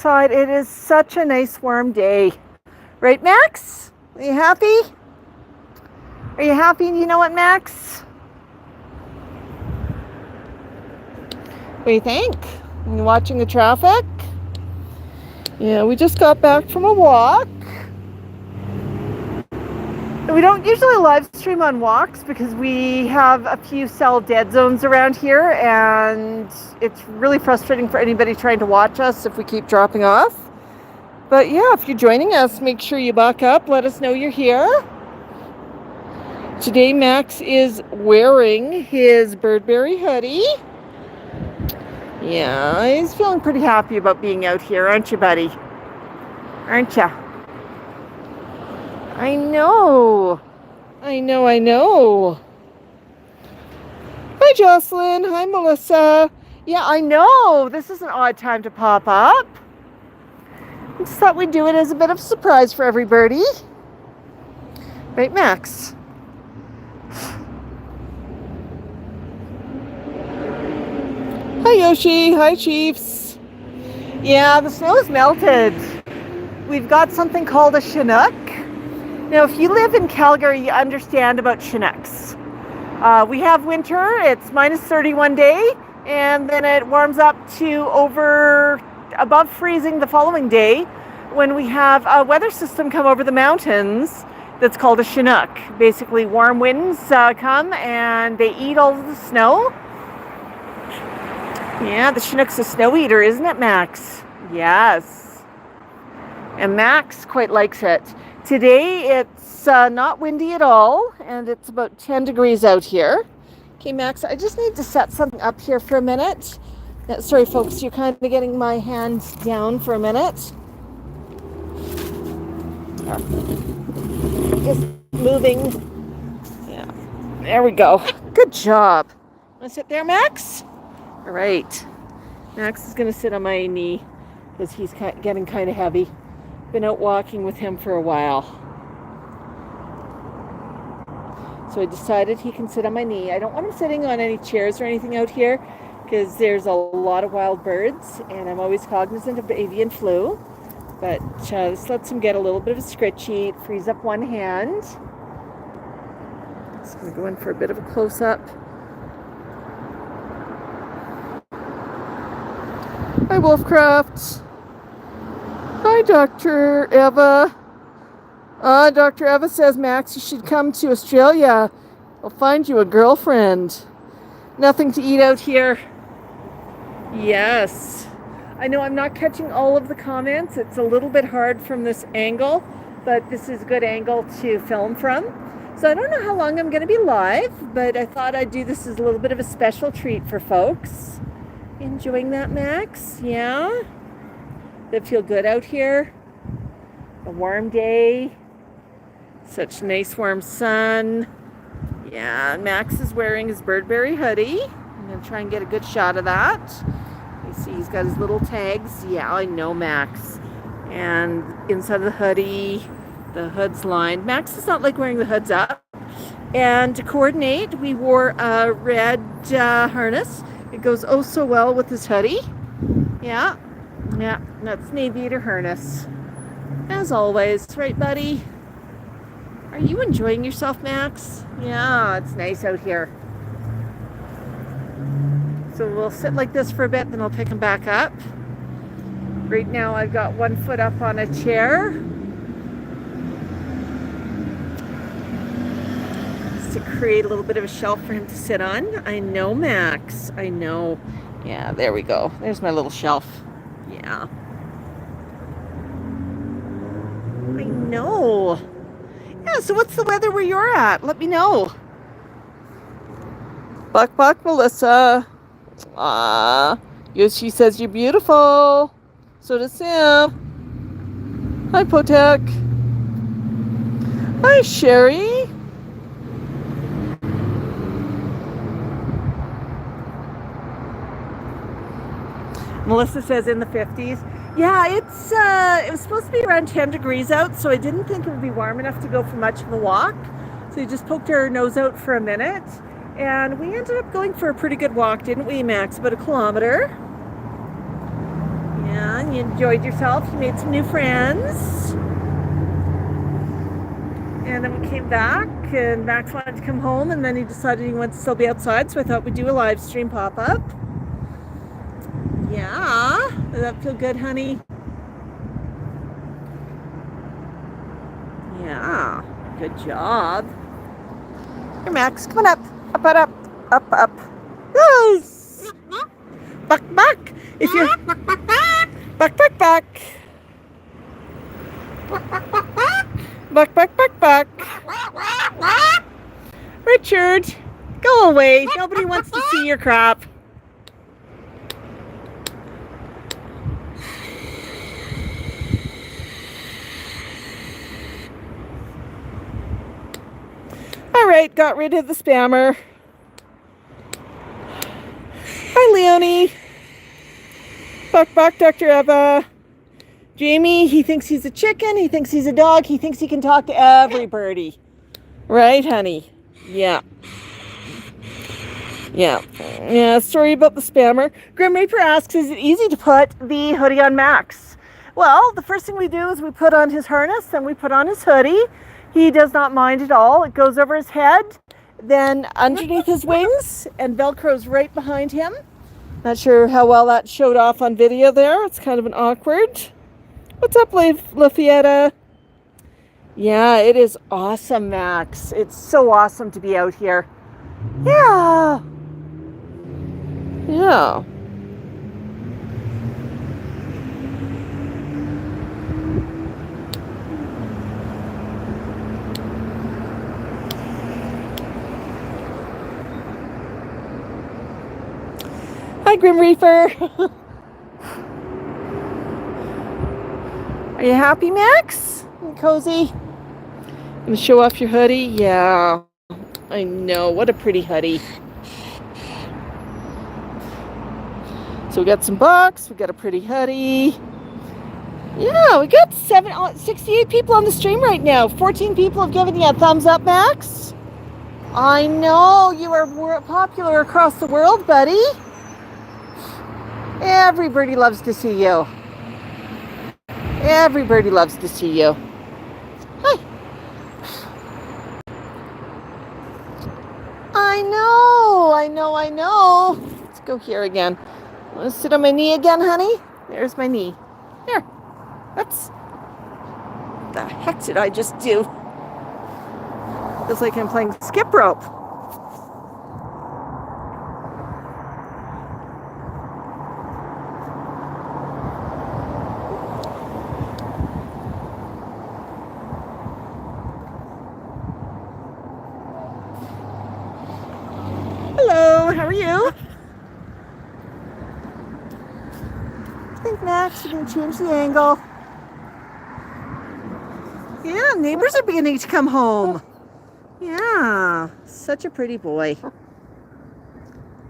outside. It is such a nice warm day. Right, Max? Are you happy? Are you happy? You know what, Max? What do you think? Are you watching the traffic? Yeah, we just got back from a walk. We don't usually live stream on walks because we have a few cell dead zones around here, and it's really frustrating for anybody trying to watch us if we keep dropping off. But yeah, if you're joining us, make sure you buck up. Let us know you're here. Today, Max is wearing his Burberry hoodie. Yeah, he's feeling pretty happy about being out here, aren't you, buddy? Aren't you? I know. Hi, Jocelyn. Hi, Melissa. Yeah, I know. This is an odd time to pop up. I just thought we'd do it as a bit of a surprise for everybody. Right, Max? Hi, Yoshi. Hi, Chiefs. Yeah, the snow is melted. We've got something called a chinook. Now, if you live in Calgary, you understand about chinooks. We have winter. It's minus 31 day, and then it warms up to above freezing the following day when we have a weather system come over the mountains that's called a chinook. Basically, warm winds come and they eat all of the snow. Yeah, the chinook's a snow eater, isn't it, Max? Yes. And Max quite likes it. Today, it's not windy at all, and it's about 10 degrees out here. Okay, Max, I just need to set something up here for a minute. Sorry, folks, you're kind of getting my hands down for a minute. Just moving. Yeah, there we go. Good job. Want to sit there, Max? All right. Max is going to sit on my knee because he's getting kind of heavy. Been out walking with him for a while. So I decided he can sit on my knee. I don't want him sitting on any chairs or anything out here because there's a lot of wild birds and I'm always cognizant of avian flu. But this lets him get a little bit of a scritchy. It frees up one hand. Just going to go in for a bit of a close-up. Hi, Wolfcraft. Hi, Dr. Eva. Dr. Eva says, Max, you should come to Australia. I'll find you a girlfriend. Nothing to eat out here. Yes. I know I'm not catching all of the comments. It's a little bit hard from this angle, but this is a good angle to film from. So I don't know how long I'm going to be live, but I thought I'd do this as a little bit of a special treat for folks. Enjoying that, Max? Yeah? Does it feel good out here? A warm day. Such nice warm sun. Yeah, Max is wearing his Burberry hoodie. I'm going to try and get a good shot of that. You see he's got his little tags. Yeah, I know, Max. And inside of the hoodie, the hood's lined. Max does not like wearing the hoods up. And to coordinate, we wore a red harness. It goes oh so well with this hoodie. Yeah, that's Navy Eater harness. As always, right, buddy? Are you enjoying yourself, Max? Yeah, it's nice out here. So we'll sit like this for a bit, then I'll pick him back up. Right now I've got one foot up on a chair. Just to create a little bit of a shelf for him to sit on. I know, Max. I know. Yeah, there we go. There's my little shelf. Yeah. I know. Yeah, so what's the weather where you're at? Let me know. Buck, Melissa. Yoshi says you're beautiful. So does Sam. Hi, Potek. Hi, Sherry. Melissa says in the 50s. Yeah, it was supposed to be around 10 degrees out, so I didn't think it would be warm enough to go for much of a walk. So we just poked our nose out for a minute. And we ended up going for a pretty good walk, didn't we, Max? About a kilometer. Yeah, and you enjoyed yourself. You made some new friends. And then we came back, and Max wanted to come home, and then he decided he wanted to still be outside, so I thought we'd do a live stream pop-up. Yeah. Does that feel good, honey? Yeah. Good job. Here, Max. Come on up. Up, up, up. Up, up. Yes. Buck, buck. If you're... Buck, buck, buck. Buck, buck, buck, buck. Richard, go away. Nobody wants to see your crap. All right, got rid of the spammer. Hi, Leonie. Buck, buck, Dr. Eva. Jamie, he thinks he's a chicken. He thinks he's a dog. He thinks he can talk to everybody. Right, honey? Yeah. Yeah. Yeah, sorry about the spammer. Grim Reaper asks, is it easy to put the hoodie on Max? Well, the first thing we do is we put on his harness, then we put on his hoodie. He does not mind at all. It goes over his head, then underneath his wings, and Velcro's right behind him. Not sure how well that showed off on video there. It's kind of an awkward. What's up, Lafayette? Yeah, it is awesome, Max. It's so awesome to be out here. Yeah. Yeah. Hi, Grim Reaper. Are you happy, Max? You cozy? Gonna show off your hoodie? Yeah. I know. What a pretty hoodie. So we got some bucks. We got a pretty hoodie. Yeah, we got 68 people on the stream right now. 14 people have given you a thumbs up, Max. I know. You are popular across the world, buddy. Everybody loves to see you. Everybody loves to see you. Hi. I know. Let's go here again. Want to sit on my knee again, honey? There's my knee. Here. Oops. What the heck did I just do? Feels like I'm playing skip rope. Hello, how are you? I think, Max, you can change the angle. Yeah, neighbors are beginning to come home. Yeah, such a pretty boy.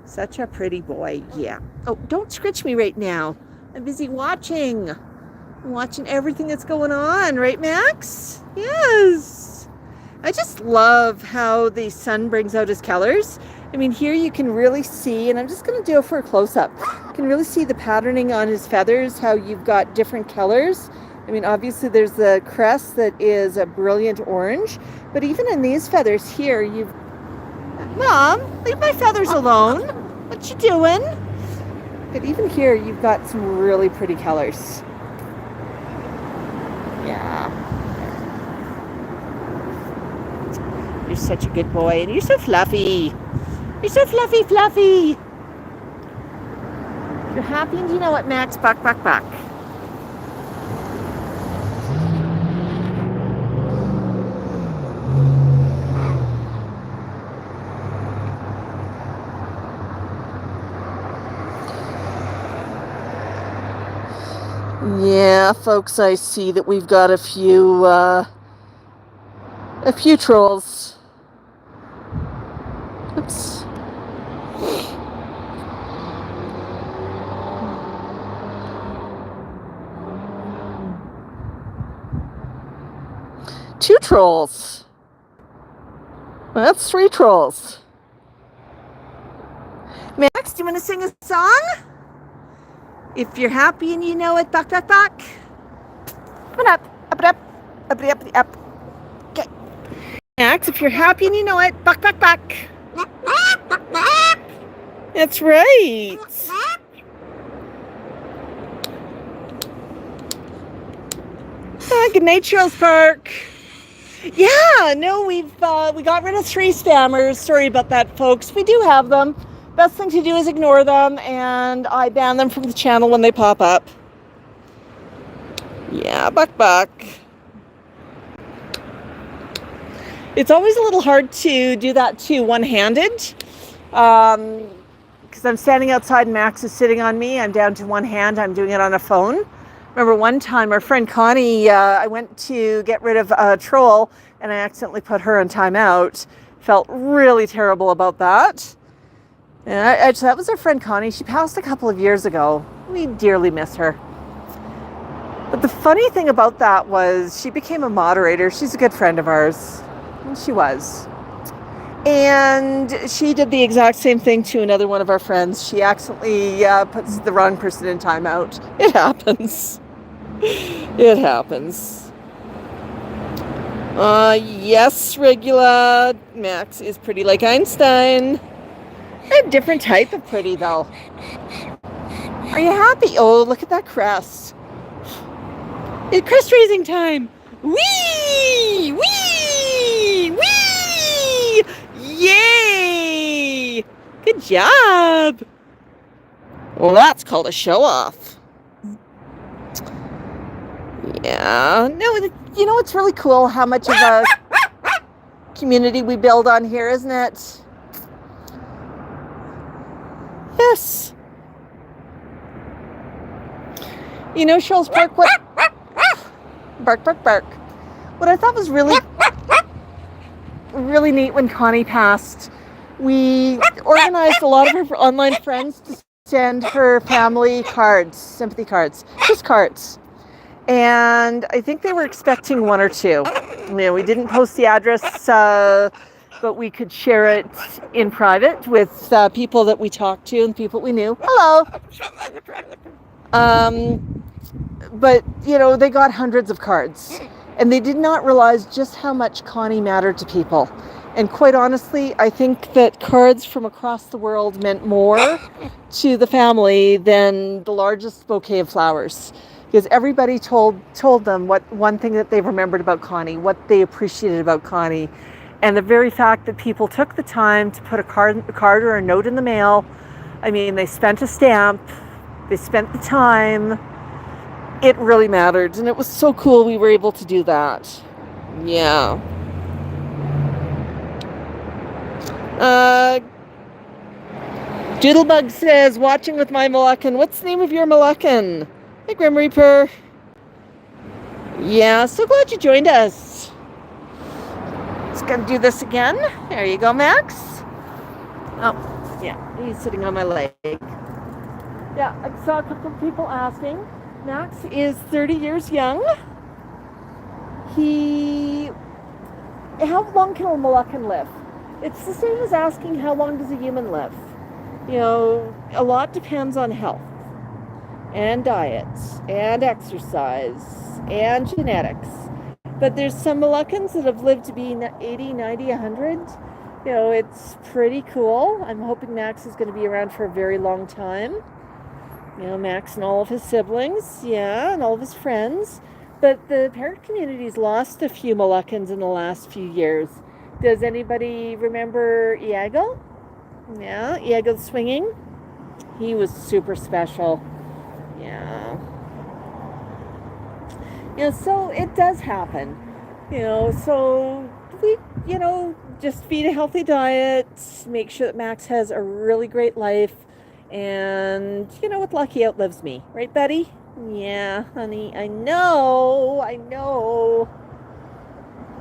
Such a pretty boy, yeah. Oh, don't scratch me right now. I'm busy watching. I'm watching everything that's going on, right, Max? Yes. I just love how the sun brings out his colors. I mean, here you can really see, and I'm just going to do it for a close-up. You can really see the patterning on his feathers, how you've got different colors. I mean, obviously there's the crest that is a brilliant orange, but even in these feathers here, you've... Mom, leave my feathers alone. What you doing? But even here, you've got some really pretty colors. Yeah. You're such a good boy, and you're so fluffy. You're so fluffy, fluffy. You're happy, and you know what, Max? Buck, buck, buck. Yeah, folks, I see that we've got a few trolls. Oops. Two trolls. Well, that's three trolls. Max, do you want to sing a song? If you're happy and you know it, buck, buck, buck. Up, up, up, up, up, up. Okay. Max, if you're happy and you know it, buck, buck, buck. That's right. Good night, Charles Park. Yeah, no, we got rid of 3 spammers. Sorry about that, folks. We do have them. Best thing to do is ignore them, and I ban them from the channel when they pop up. Yeah, buck, buck. It's always a little hard to do that too, one-handed, because I'm standing outside and Max is sitting on me. I'm down to one hand. I'm doing it on a phone. Remember one time our friend Connie, I went to get rid of a troll and I accidentally put her on timeout. Felt really terrible about that. And that was our friend Connie. She passed a couple of years ago. We dearly miss her. But the funny thing about that was she became a moderator. She's a good friend of ours. And she was. And she did the exact same thing to another one of our friends. She accidentally puts the wrong person in timeout. It happens. It happens. Yes, Regula. Max is pretty like Einstein. A different type of pretty, though. Are you happy? Oh, look at that crest. It's crest raising time. Whee! Whee! Whee! Yay! Good job. Well, that's called a show off. Yeah. No, you know it's really cool how much of a community we build on here, isn't it? Yes. You know, Charles Park, what? Bark, bark, bark. What I thought was really neat when Connie passed, we organized a lot of her online friends to send her family cards, sympathy cards, just cards. And I think they were expecting 1 or 2. You know, we didn't post the address, but we could share it in private with people that we talked to and people we knew. Hello. But, you know, they got hundreds of cards. And they did not realize just how much Connie mattered to people. And quite honestly, I think that cards from across the world meant more to the family than the largest bouquet of flowers. Because everybody told them what one thing that they remembered about Connie, what they appreciated about Connie. And the very fact that people took the time to put a card or a note in the mail. I mean, they spent a stamp, they spent the time. It really mattered. And it was so cool we were able to do that. Yeah. Doodlebug says, watching with my Moluccan. What's the name of your Moluccan? Hey, Grim Reaper. Yeah, so glad you joined us. Just gonna do this again. There you go, Max. Oh, yeah, he's sitting on my leg. Yeah, I saw a couple of people asking. Max is 30 years young. How long can a Moluccan live? It's the same as asking how long does a human live. You know, a lot depends on health and diet and exercise and genetics. But there's some Moluccans that have lived to be 80, 90, 100. You know, it's pretty cool. I'm hoping Max is going to be around for a very long time. You know, Max and all of his siblings, yeah, and all of his friends. But the parrot community's lost a few Moluccans in the last few years. Does anybody remember Iago? Yeah, Iago the Swinging. He was super special. Yeah. You know, so it does happen. You know, so we, you know, just feed a healthy diet, make sure that Max has a really great life, and, you know, with luck, he outlives me. Right, Betty? Yeah, honey, I know.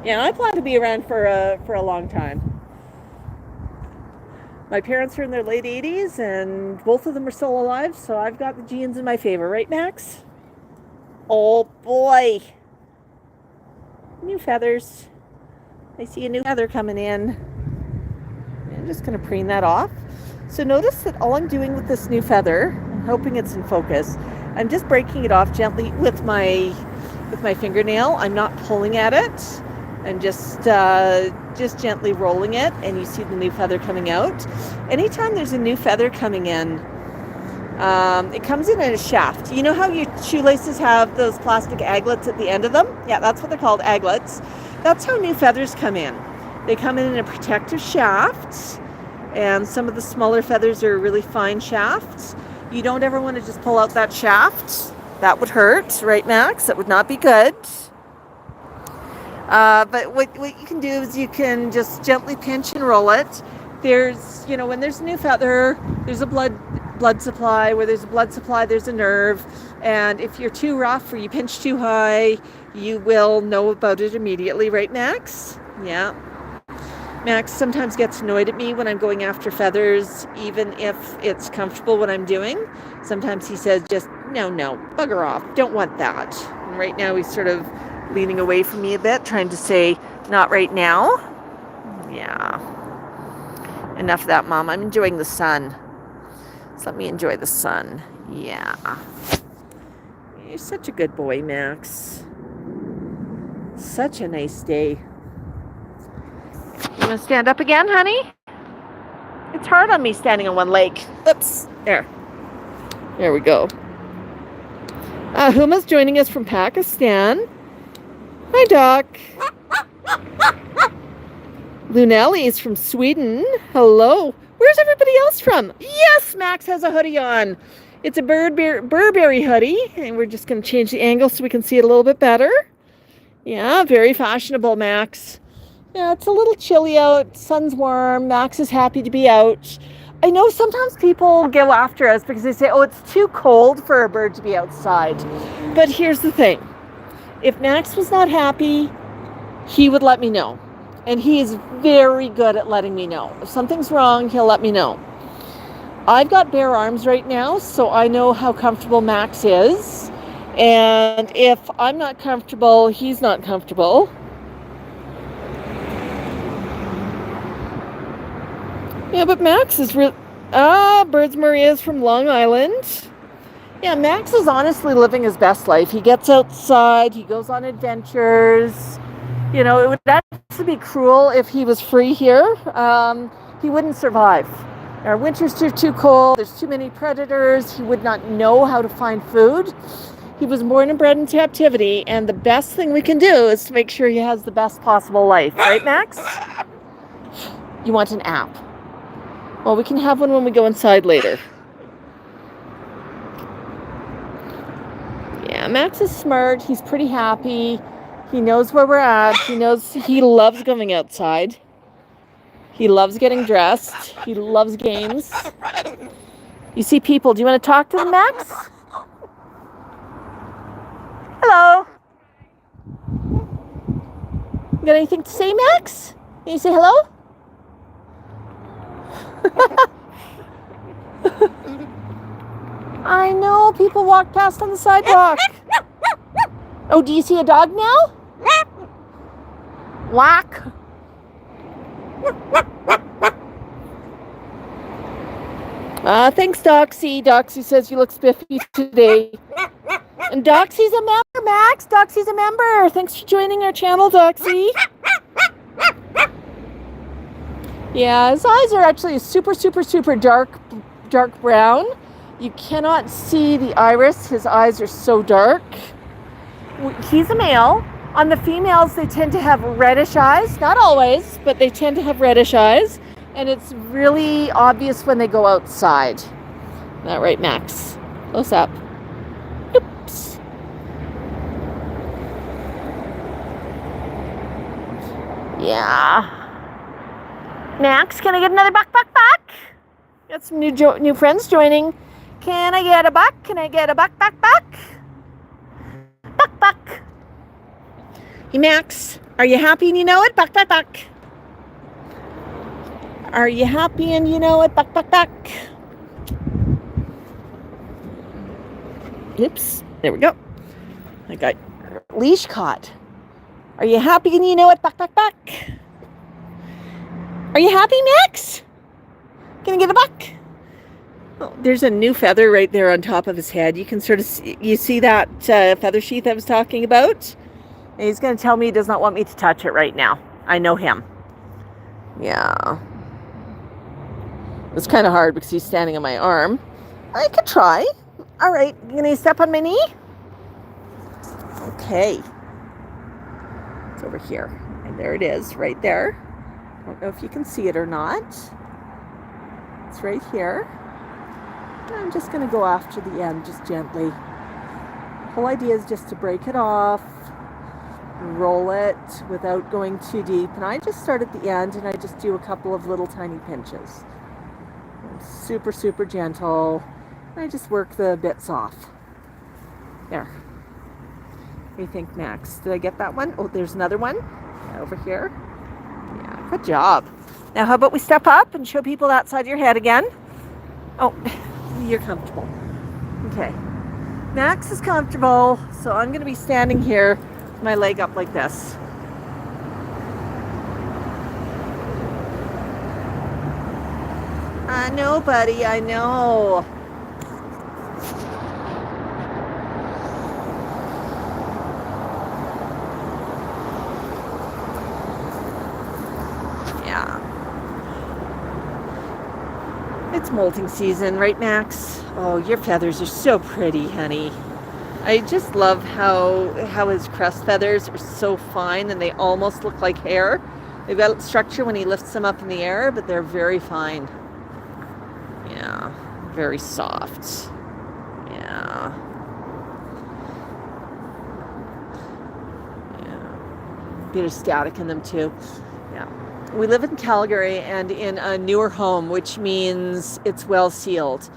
Yeah, I plan to be around for a long time. My parents are in their late 80s, and both of them are still alive, so I've got the genes in my favor. Right, Max? Oh, boy. New feathers. I see a new feather coming in. I'm just going to preen that off. So notice that all I'm doing with this new feather, hoping it's in focus. I'm just breaking it off gently with my fingernail. I'm not pulling at it. I'm just gently rolling it, and you see the new feather coming out. Anytime there's a new feather coming in, it comes in a shaft. You know how your shoelaces have those plastic aglets at the end of them? Yeah, that's what they're called, aglets. That's how new feathers come in. They come in a protective shaft, and some of the smaller feathers are really fine shafts. You don't ever want to just pull out that shaft. That would hurt, right, Max? That would not be good. But what you can do is you can just gently pinch and roll it. There's, when there's a new feather, there's a blood supply. Where there's a blood supply, there's a nerve. And if you're too rough or you pinch too high, you will know about it immediately, right, Max? Yeah. Max sometimes gets annoyed at me when I'm going after feathers, even if it's comfortable what I'm doing. Sometimes he says, just, no, bugger off. Don't want that. And right now he's sort of leaning away from me a bit, trying to say, not right now. Yeah. Enough of that, Mom. I'm enjoying the sun. So let me enjoy the sun. Yeah. You're such a good boy, Max. Such a nice day. You want to stand up again, honey? It's hard on me standing on one leg. Oops. There we go. Huma's joining us from Pakistan. Hi, Doc. Lunelli is from Sweden. Hello. Where's everybody else from? Yes, Max has a hoodie on. It's a Burberry hoodie, and we're just going to change the angle so we can see it a little bit better. Yeah, very fashionable, Max. Yeah, it's a little chilly out. Sun's warm. Max is happy to be out. I know sometimes people go after us because they say, oh, it's too cold for a bird to be outside. But here's the thing. If Max was not happy, he would let me know. And he is very good at letting me know. If something's wrong, he'll let me know. I've got bare arms right now, so I know how comfortable Max is. And if I'm not comfortable, he's not comfortable. Yeah, but Max is Birds Maria is from Long Island. Yeah, Max is honestly living his best life. He gets outside, he goes on adventures. It would actually be cruel if he was free here. He wouldn't survive. Our winters are too cold, there's too many predators, he would not know how to find food. He was born and bred in captivity, and the best thing we can do is to make sure he has the best possible life. Right, Max? You want an app? Well, we can have one when we go inside later. Yeah, Max is smart. He's pretty happy. He knows where we're at. He knows he loves going outside. He loves getting dressed. He loves games. You see people. Do you want to talk to them, Max? Hello. You got anything to say, Max? Can you say hello? I know, people walk past on the sidewalk. Oh, do you see a dog now? Whack. Thanks, Doxy. Doxy says you look spiffy today. And Doxy's a member, Max. Doxy's a member. Thanks for joining our channel, Doxy. Yeah, his eyes are actually super, super, super dark brown. You cannot see the iris. His eyes are so dark. He's a male. On the females, they tend to have reddish eyes. Not always, but they tend to have reddish eyes. And it's really obvious when they go outside. That right, Max? Close up. Oops. Yeah. Max, can I get another buck? Got some new friends joining. Can I get a buck? Can I get a buck? Buck. Hey, Max, are you happy and you know it? Buck. Are you happy and you know it? Buck. Oops, there we go. I got leash caught. Are you happy and you know it? Buck. Are you happy, Max? Can I get a buck? Oh, there's a new feather right there on top of his head. You can sort of you see that feather sheath I was talking about? And he's going to tell me he does not want me to touch it right now. I know him. Yeah. It's kind of hard because he's standing on my arm. I could try. All right, you going to step on my knee? Okay. It's over here. And there it is, right there. I don't know if you can see it or not. It's right here. I'm just going to go after the end, just gently. The whole idea is just to break it off, roll it without going too deep. And I just start at the end and I just do a couple of little tiny pinches. Super, super gentle. And I just work the bits off. There. What do you think, Max? Did I get that one? Oh, there's another one. Yeah, over here. Yeah, good job. Now, how about we step up and show people that side of your head again? Oh, you're comfortable. Okay. Max is comfortable, so I'm going to be standing here with my leg up like this. I know, buddy, I know. Yeah. It's molting season, right, Max? Oh, your feathers are so pretty, honey. I just love how his crest feathers are so fine and they almost look like hair. They've got structure when he lifts them up in the air, but they're very fine. Yeah, very soft. Yeah. Yeah. Bit of static in them too. Yeah. We live in Calgary and in a newer home, which means it's well sealed.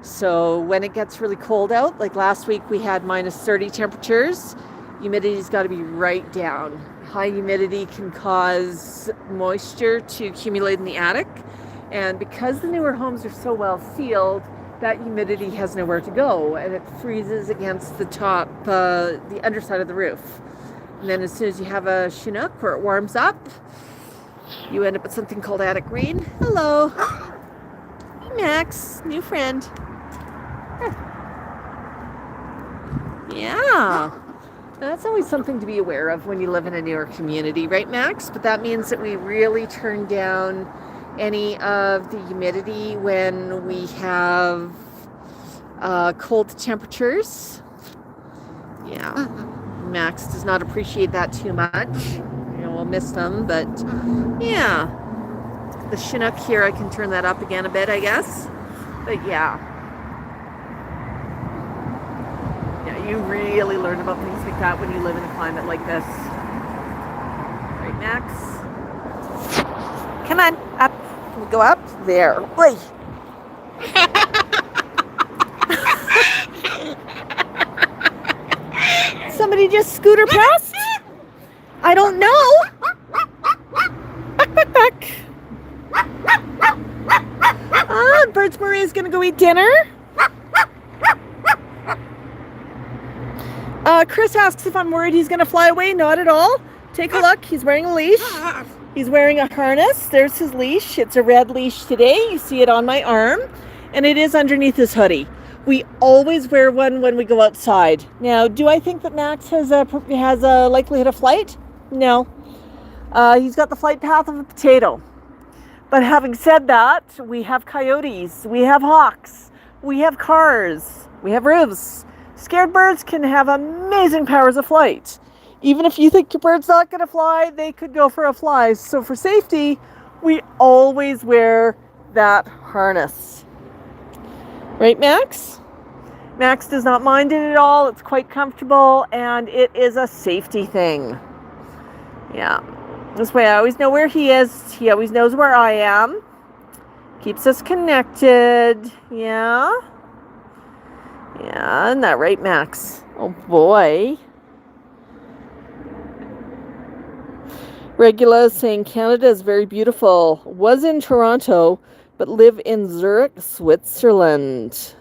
So when it gets really cold out, like last week we had -30 temperatures, humidity's got to be right down. High humidity can cause moisture to accumulate in the attic. And because the newer homes are so well sealed, that humidity has nowhere to go and it freezes against the top, the underside of the roof. And then as soon as you have a chinook where it warms up, you end up with something called attic rain. Hello. Hey, Max, new friend. Yeah. That's always something to be aware of when you live in a newer community, right, Max? But that means that we really turn down any of the humidity when we have cold temperatures. Yeah. Max does not appreciate that too much. You know, we'll miss them, but yeah. The chinook here, I can turn that up again a bit, I guess. But yeah. Yeah, you really learn about things like that when you live in a climate like this. Right, Max? Come on, up. Can we go up? There. Oi. Somebody just scooter past? I don't know. Back, back, back. Birds Maria's gonna go eat dinner. Chris asks if I'm worried he's gonna fly away. Not at all. Take a look. He's wearing a leash. He's wearing a harness. There's his leash. It's a red leash today. You see it on my arm. And it is underneath his hoodie. We always wear one when we go outside. Now, do I think that Max has a likelihood of flight? No. He's got the flight path of a potato. But having said that, we have coyotes. We have hawks. We have cars. We have roofs. Scared birds can have amazing powers of flight. Even if you think your bird's not going to fly, they could go for a fly. So for safety, we always wear that harness. Right, Max? Max does not mind it at all. It's quite comfortable, and it is a safety thing. Yeah. This way I always know where he is. He always knows where I am. Keeps us connected. Yeah. Yeah, isn't that right, Max? Oh, boy. Regula saying Canada is very beautiful. Was in Toronto, but live in Zurich, Switzerland.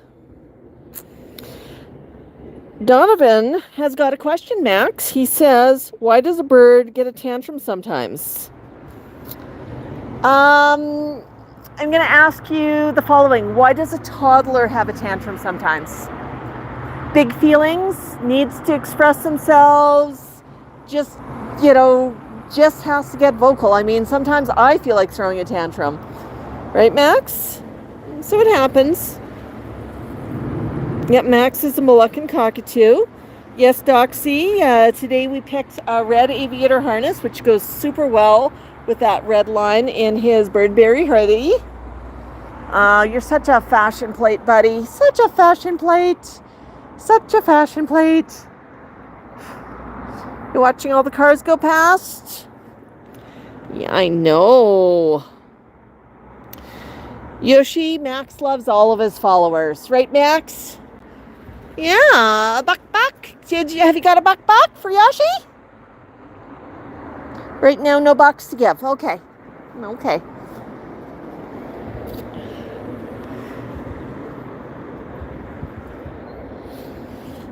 Donovan has got a question, Max. He says, why does a bird get a tantrum sometimes? I'm going to ask you the following. Why does a toddler have a tantrum sometimes? Big feelings, needs to express themselves, just, just has to get vocal. I mean, sometimes I feel like throwing a tantrum. Right, Max? So it happens. Yep, Max is a Moluccan cockatoo. Yes, Doxy, today we picked a red aviator harness, which goes super well with that red line in his Birdberry hoodie. You're such a fashion plate, buddy. Such a fashion plate. Such a fashion plate. You're watching all the cars go past? Yeah, I know. Yoshi, Max loves all of his followers. Right, Max? Yeah, a buck. Have you got a buck for Yoshi? Right now, no bucks to give. Okay.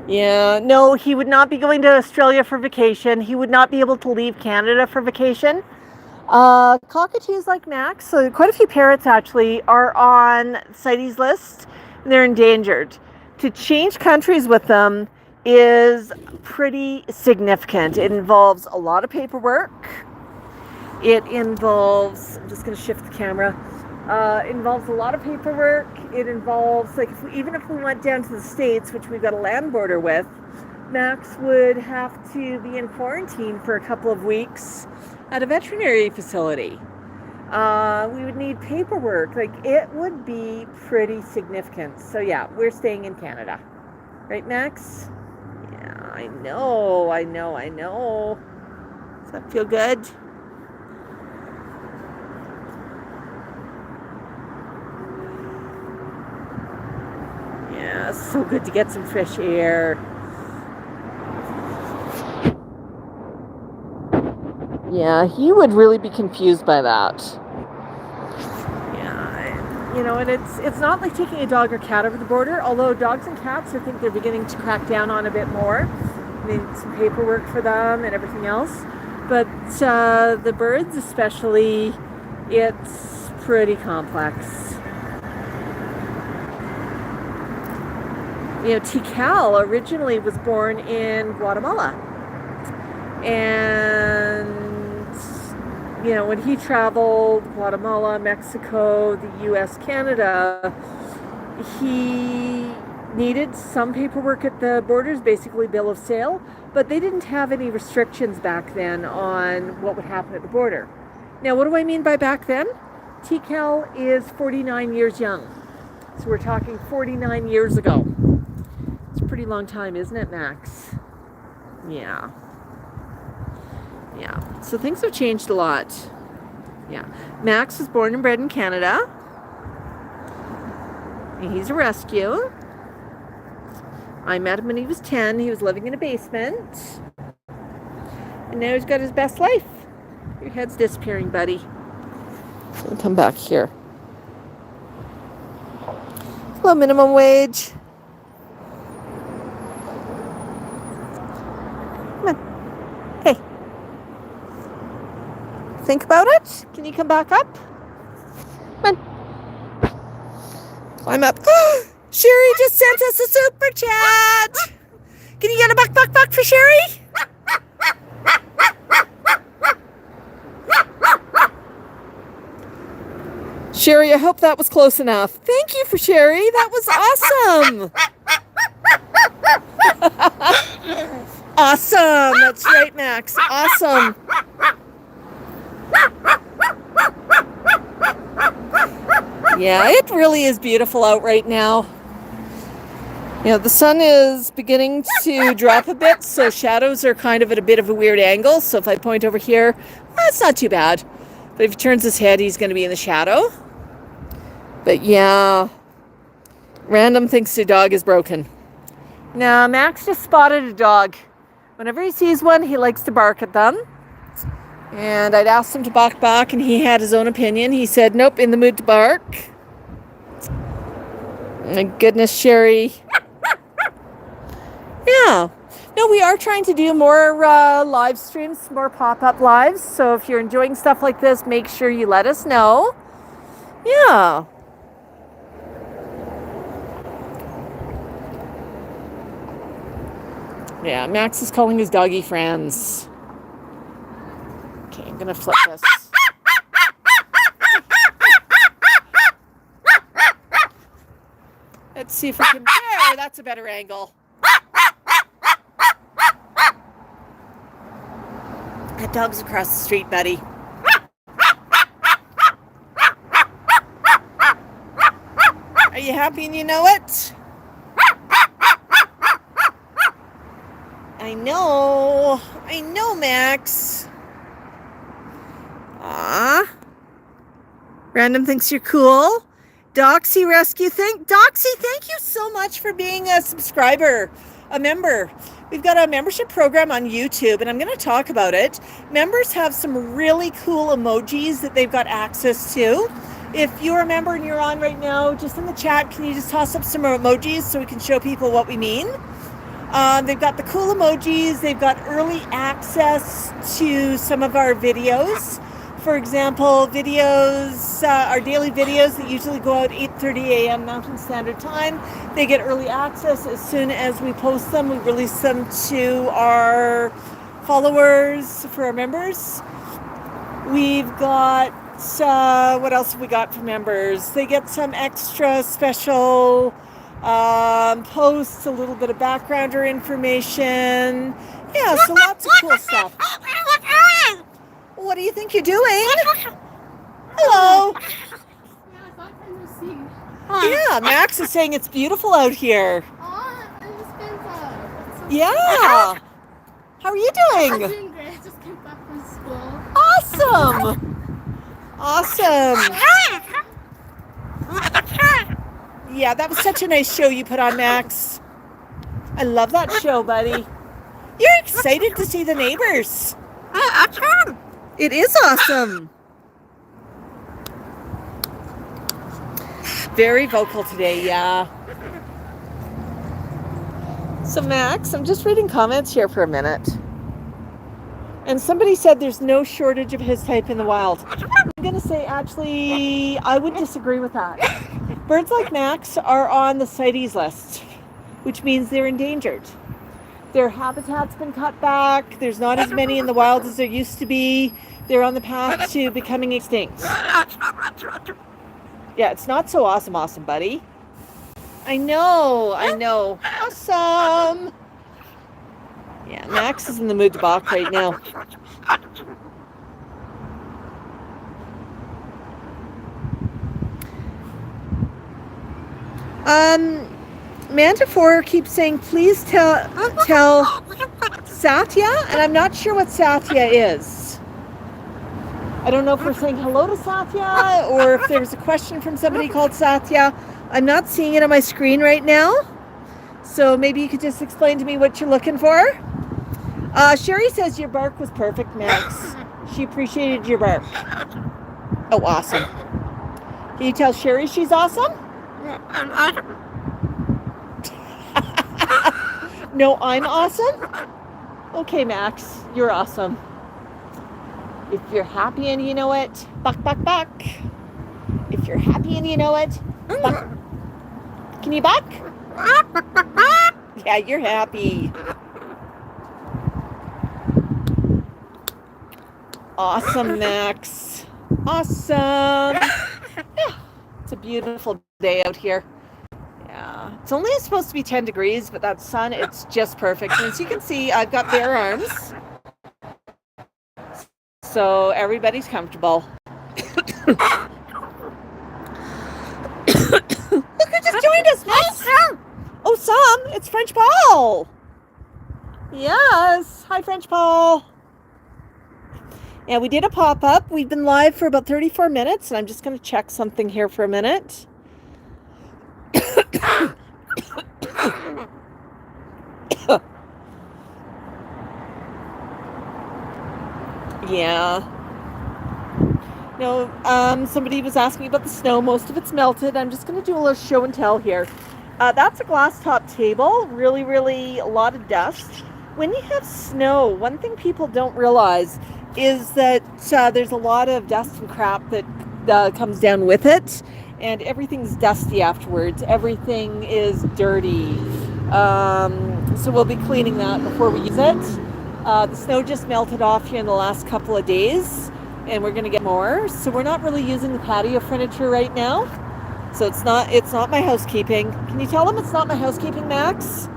Yeah, no, he would not be going to Australia for vacation. He would not be able to leave Canada for vacation. Cockatoos like Max, so quite a few parrots actually, are on CITES list, and they're endangered. To change countries with them is pretty significant. It involves a lot of paperwork. It involves, I'm just going to shift the camera. It involves a lot of paperwork. It involves, like, even if we went down to the States, which we've got a land border with, Max would have to be in quarantine for a couple of weeks at a veterinary facility. We would need paperwork. Like, it would be pretty significant. So yeah, we're staying in Canada. Right, Max? Yeah, I know. Does that feel good? Yeah, so good to get some fresh air. Yeah, he would really be confused by that. Yeah, and it's not like taking a dog or cat over the border, although dogs and cats, I think they're beginning to crack down on a bit more. They need some paperwork for them and everything else. But the birds especially, it's pretty complex. Tikal originally was born in Guatemala. And when he traveled Guatemala, Mexico, the US, Canada, he needed some paperwork at the borders, basically bill of sale, but they didn't have any restrictions back then on what would happen at the border. Now, what do I mean by back then? Tikal is 49 years young. So we're talking 49 years ago. It's a pretty long time, isn't it, Max? Yeah. So things have changed a lot. Yeah. Max was born and bred in Canada. And he's a rescue. I met him when he was 10. He was living in a basement. And now he's got his best life. Your head's disappearing, buddy. So come back here. Hello, minimum wage. Come on. Hey. Think about it. Can you come back up? Come on. Climb up. Sherry just sent us a super chat. Can you get a buck for Sherry? Sherry, I hope that was close enough. Thank you for Sherry. That was awesome. Awesome. That's right, Max. Awesome. Yeah, it really is beautiful out right now. The sun is beginning to drop a bit, so shadows are kind of at a bit of a weird angle. So if I point over here, it's not too bad. But if he turns his head, he's going to be in the shadow. But yeah, Random thinks the dog is broken. Now, Max just spotted a dog. Whenever he sees one, he likes to bark at them. And I'd asked him to bark, and he had his own opinion. He said, nope, in the mood to bark. My goodness, Sherry. Yeah. No, we are trying to do more live streams, more pop-up lives. So if you're enjoying stuff like this, make sure you let us know. Yeah. Yeah, Max is calling his doggy friends. Okay, I'm gonna flip this. Let's see if we can. There, that's a better angle. That dog's across the street, buddy. Are you happy and you know it? I know, Max. Ah, Random thinks you're cool. Doxy Rescue, Doxy, thank you so much for being a subscriber, a member. We've got a membership program on YouTube, and I'm going to talk about it. Members have some really cool emojis that they've got access to. If you're a member and you're on right now, just in the chat, can you just toss up some emojis so we can show people what we mean? They've got the cool emojis. They've got early access to some of our videos. For example, videos, our daily videos that usually go out 8:30 a.m. Mountain Standard Time. They get early access as soon as we post them. We release them to our followers for our members. We've got, what else have we got for members? They get some extra special posts, a little bit of backgrounder information. Yeah, so lots of cool stuff. What do you think you're doing? Hello. Yeah, Max is saying it's beautiful out here. Yeah. How are you doing? I'm doing great. I just came back from school. Awesome. Yeah, that was such a nice show you put on, Max. I love that show, buddy. You're excited to see the neighbors. It is awesome. Very vocal today, yeah. So Max, I'm just reading comments here for a minute. And somebody said there's no shortage of his type in the wild. I'm going to say, actually, I would disagree with that. Birds like Max are on the CITES list, which means they're endangered. Their habitat's been cut back. There's not as many in the wild as there used to be. They're on the path to becoming extinct. Yeah, it's not so awesome, buddy. I know. Awesome. Yeah, Max is in the mood to balk right now. Manta4 keeps saying, please tell Satya, and I'm not sure what Satya is. I don't know if we're saying hello to Satya or if there's a question from somebody called Satya. I'm not seeing it on my screen right now. So maybe you could just explain to me what you're looking for. Sherry says your bark was perfect, Max. She appreciated your bark. Oh, awesome. Can you tell Sherry she's awesome? No, I'm awesome? Okay, Max, you're awesome. If you're happy and you know it, buck, buck, buck. If you're happy and you know it, buck. Can you buck? Yeah, you're happy. Awesome, Max. Awesome. Yeah, it's a beautiful day out here. Yeah, it's only supposed to be 10 degrees, but that sun, it's just perfect. And as you can see, I've got bare arms. So everybody's comfortable. Look who just joined us, Max. Oh, Sam, it's French Paul. Yes. Hi, French Paul. Yeah, we did a pop-up. We've been live for about 34 minutes, and I'm just going to check something here for a minute. Yeah. No, somebody was asking about the snow. Most of it's melted. I'm just going to do a little show and tell here. That's a glass top table. Really, really a lot of dust. When you have snow, one thing people don't realize is that there's a lot of dust and crap that comes down with it, and everything's dusty afterwards. Everything is dirty. So we'll be cleaning that before we use it. The snow just melted off here in the last couple of days, and we're going to get more. So we're not really using the patio furniture right now. So it's not my housekeeping. Can you tell them it's not my housekeeping, Max?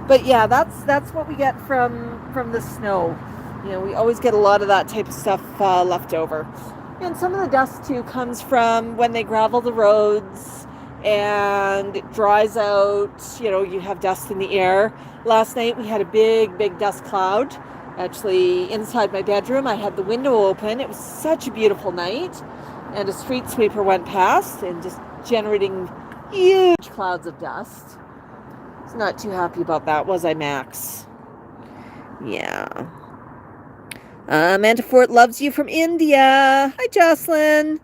But yeah, that's what we get from the snow. You know, we always get a lot of that type of stuff left over. And some of the dust too comes from when they gravel the roads and it dries out. You know, you have dust in the air. Last night we had a big dust cloud. Actually, inside my bedroom, I had the window open. It was such a beautiful night. And a street sweeper went past and just generating huge clouds of dust. I was not too happy about that, was I, Max? Yeah. Amanda Fort loves you from India. Hi, Jocelyn.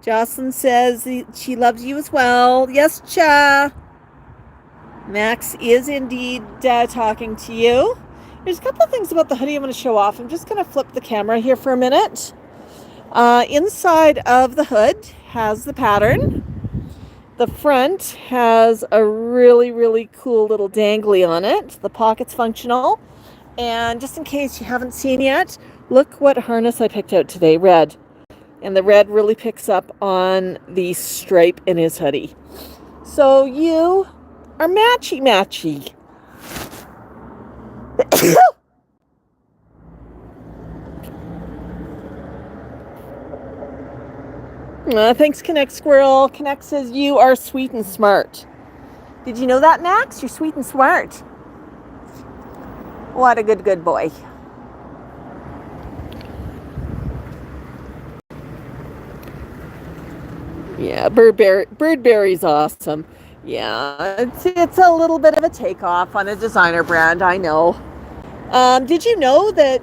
Jocelyn says she loves you as well. Yes, Cha. Max is indeed talking to you. There's a couple of things about the hoodie I want to show off. I'm just going to flip the camera here for a minute. Inside of the hood has the pattern. The front has a really cool little dangly on it. The pocket's functional. And just in case you haven't seen yet, look what harness I picked out today, red. And the red really picks up on the stripe in his hoodie. So you are matchy. Thanks, Connect Squirrel. Connect says you are sweet and smart. Did you know that, Max? You're sweet and smart. What a good boy. Yeah, Birdberry's awesome. Yeah, it's a little bit of a takeoff on a designer brand, I know. Did you know that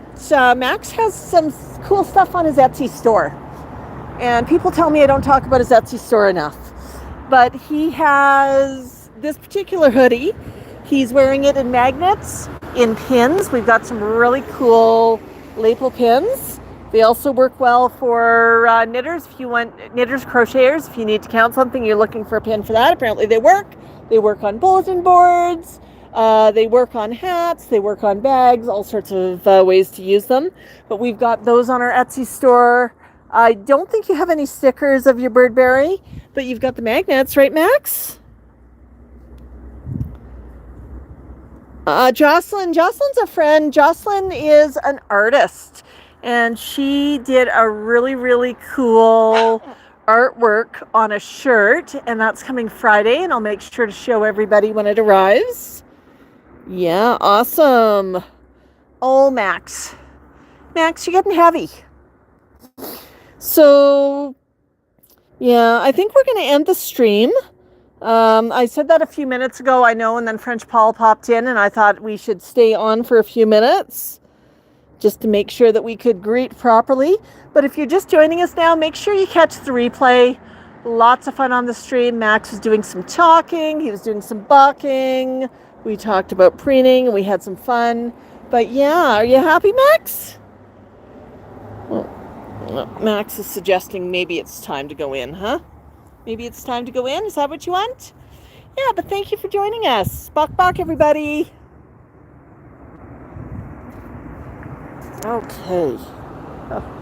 Max has some cool stuff on his Etsy store? And people tell me I don't talk about his Etsy store enough. But he has this particular hoodie. He's wearing it in magnets, in pins. We've got some really cool lapel pins. They also work well for knitters. If you want knitters, crocheters, if you need to count something, you're looking for a pin for that. Apparently they work. They work on bulletin boards. They work on hats. They work on bags. All sorts of ways to use them. But we've got those on our Etsy store. I don't think you have any stickers of your Birdberry, but you've got the magnets, right, Max? Jocelyn's a friend. Jocelyn is an artist, and she did a really cool artwork on a shirt, and that's coming Friday, and I'll make sure to show everybody when it arrives. Yeah, awesome. Oh, Max, you're getting heavy. So, yeah, I think we're going to end the stream. I said that a few minutes ago, I know, and then French Paul popped in, and I thought we should stay on for a few minutes just to make sure that we could greet properly. But if you're just joining us now, make sure you catch the replay. Lots of fun on the stream. Max was doing some talking. He was doing some barking. We talked about preening, and we had some fun. But yeah, are you happy, Max? Well, Max is suggesting maybe it's time to go in, huh? Maybe it's time to go in? Is that what you want? Yeah, but thank you for joining us. Bok, everybody. Okay. Oh.